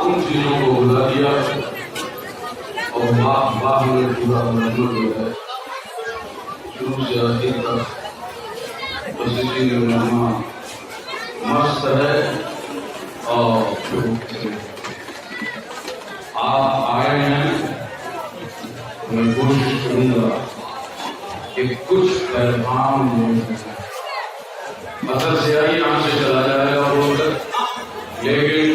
उन चीज़ों को बुला दिया और बाप में पूरा महसूस हो गया शुरू से आखिर तक बस इसी में मस्त है। और आप आए हैं, मैं कोशिश करूंगा कि कुछ पैगाम असल से आई यहाँ से चला जाएगा बोलकर, लेकिन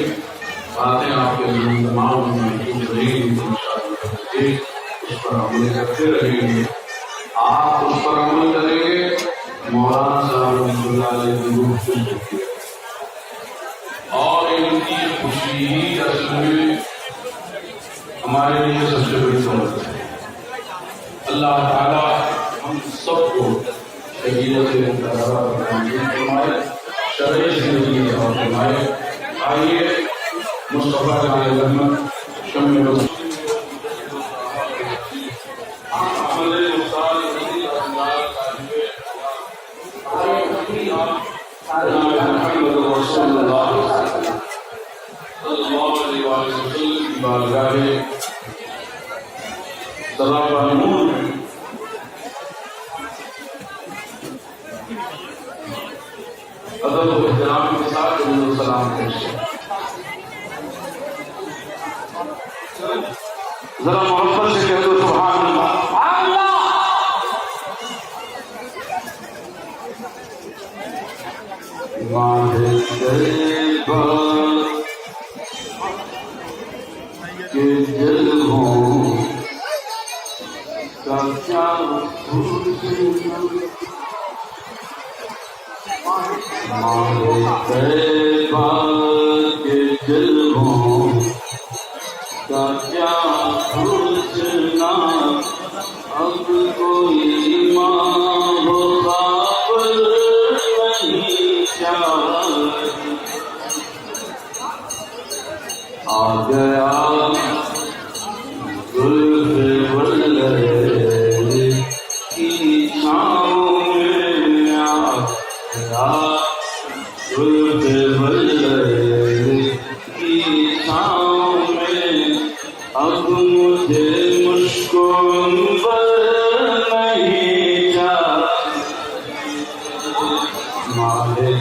बातें आपके दिमाग में कुछ रहेंगी, उस पर अमल करते रहेंगे। आप उस पर अमल करेंगे, मौलाना साहब रहमतुल्लाह अलैह की रूह खुश होती है। और इनकी खुशी ही असल में हमारे लिए सबसे बड़ी दौलत है। अल्लाह ताला हम सबको शरीयत फरमाए, शरई जिंदगी फरमाए। आइए मुस्तफा जाने रहमत शम्मे अदब और इहतराम के साथ सलाम करें। जरा मोहब्बत से कह दो सुभान अल्लाह। माहे तैयबा के जलवों का क्या माहे तैयबा के जलवों का क्या हुस्ना, अब कोई माहो ख्वाब नहीं चाहिए। आ गया जुल्फ़े वल्लैल की छाँव में, आ गया जुल्फ़े वल्लैल की छाँव में, अब मुझे मुश्को अंबर नहीं चाहिए। माहे